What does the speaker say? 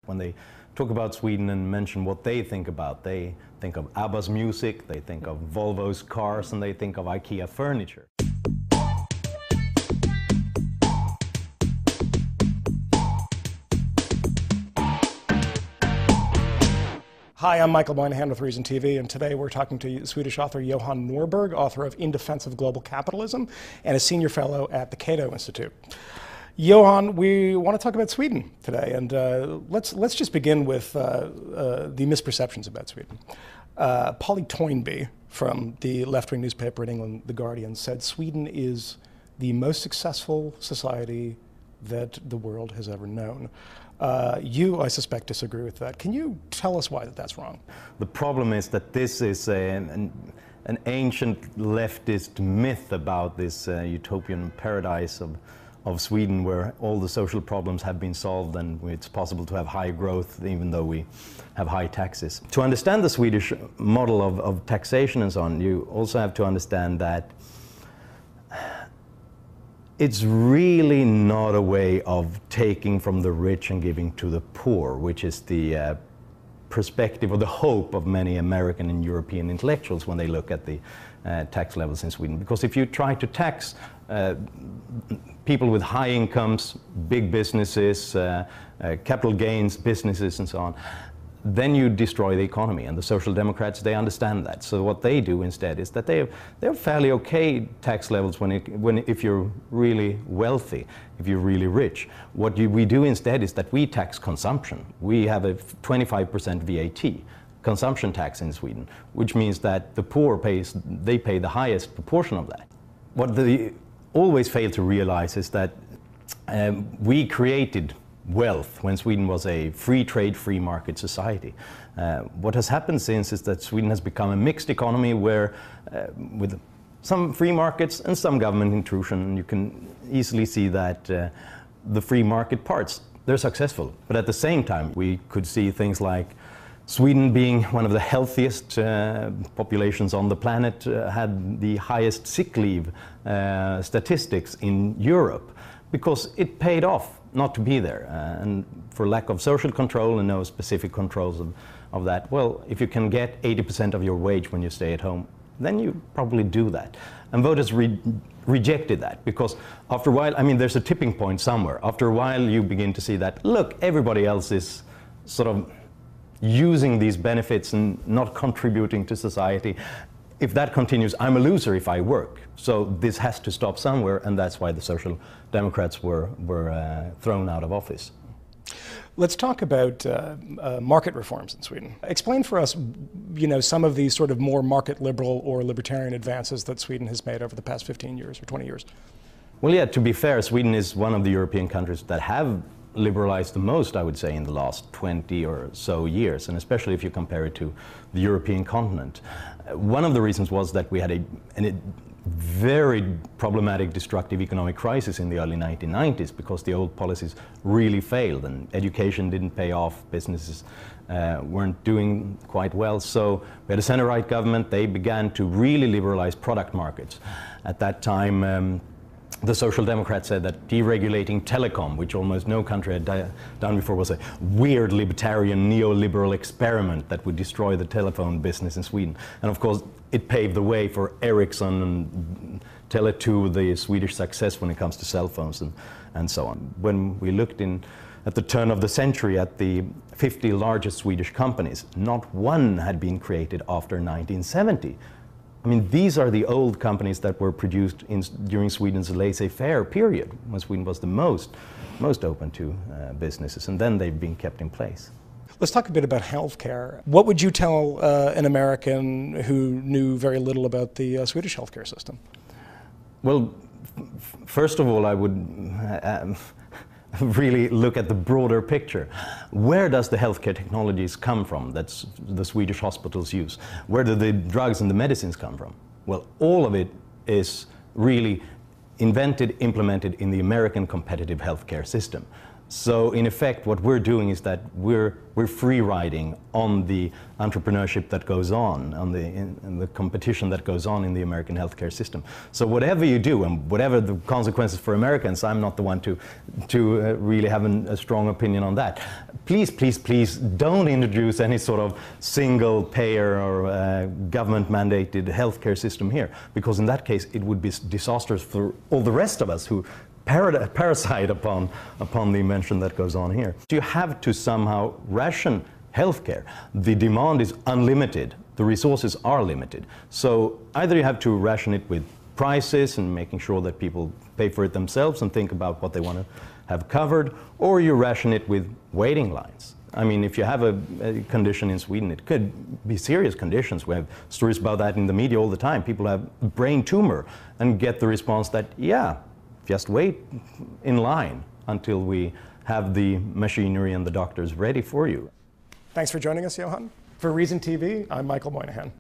When they talk about Sweden and mention what they think of ABBA's music, they think of Volvo's cars, and they think of IKEA furniture. Hi, I'm Michael Moynihan with Reason TV, and today we're talking to Swedish author Johan Norberg, author of In Defense of Global Capitalism, and a senior fellow at the Cato Institute. Johan, we want to talk about Sweden today, and let's just begin with the misperceptions about Sweden. Polly Toynbee from the left-wing newspaper in England, The Guardian, said Sweden is the most successful society that the world has ever known. You, I suspect, disagree with that. Can you tell us why that's wrong? The problem is that this is an ancient leftist myth about this utopian paradise of Sweden, where all the social problems have been solved and it's possible to have high growth even though we have high taxes. To understand the Swedish model of taxation and so on, you also have to understand that it's really not a way of taking from the rich and giving to the poor, which is the perspective or the hope of many American and European intellectuals when they look at the tax levels in Sweden. Because if you try to tax people with high incomes, big businesses, capital gains businesses and so on, then you destroy the economy. And the Social Democrats, they understand that. So what they do instead is that they have fairly okay tax levels if you're really wealthy, if you're really rich. What we do instead is that we tax consumption. We have a 25% VAT consumption tax in Sweden, which means that the poor pay the highest proportion of that. What they always fail to realize is that we created wealth when Sweden was a free trade, free market society. What has happened since is that Sweden has become a mixed economy where with some free markets and some government intrusion, you can easily see that the free market parts, they're successful. But at the same time, we could see things like Sweden being one of the healthiest populations on the planet, had the highest sick leave statistics in Europe, because it paid off not to be there, and for lack of social control and no specific controls of that. Well, if you can get 80% of your wage when you stay at home, then you probably do that. And voters rejected that, because after a while, I mean, there's a tipping point somewhere. After a while, you begin to see that, look, everybody else is sort of using these benefits and not contributing to society. If that continues, I'm a loser if I work. So this has to stop somewhere, and that's why the Social Democrats were thrown out of office. Let's talk about market reforms in Sweden. Explain for us, some of these sort of more market liberal or libertarian advances that Sweden has made over the past 15 years or 20 years. Well, yeah, to be fair, Sweden is one of the European countries that have liberalized the most, I would say, in the last 20 or so years, and especially if you compare it to the European continent. One of the reasons was that we had a very problematic, destructive economic crisis in the early 1990s, because the old policies really failed and education didn't pay off, businesses weren't doing quite well. So we had a center-right government. They began to really liberalize product markets. At that time, the Social Democrats said that deregulating telecom, which almost no country had done before, was a weird libertarian neoliberal experiment that would destroy the telephone business in Sweden. And of course, it paved the way for Ericsson and Tele2, the Swedish success when it comes to cell phones and so on. When we looked at the turn of the century at the 50 largest Swedish companies, not one had been created after 1970. I mean, these are the old companies that were produced during Sweden's laissez-faire period, when Sweden was the most open to businesses, and then they've been kept in place. Let's talk a bit about healthcare. What would you tell an American who knew very little about the Swedish healthcare system? Well, first of all, I would really look at the broader picture. Where does the healthcare technologies come from that the Swedish hospitals use? Where do the drugs and the medicines come from? Well, all of it is really invented, implemented in the American competitive healthcare system. So in effect, what we're doing is that we're free riding on the entrepreneurship that goes on in the competition that goes on in the American healthcare system. So whatever you do, and whatever the consequences for Americans, I'm not the one to really have a strong opinion on that. Please, please, please don't introduce any sort of single payer or government-mandated healthcare system here, because in that case it would be disastrous for all the rest of us who parasite upon the invention that goes on here. You have to somehow ration healthcare. The demand is unlimited, the resources are limited. So either you have to ration it with prices and making sure that people pay for it themselves and think about what they want to have covered, or you ration it with waiting lines. I mean, if you have a condition in Sweden, it could be serious conditions. We have stories about that in the media all the time. People have a brain tumor and get the response that, yeah, just wait in line until we have the machinery and the doctors ready for you. Thanks for joining us, Johan. For Reason TV, I'm Michael Moynihan.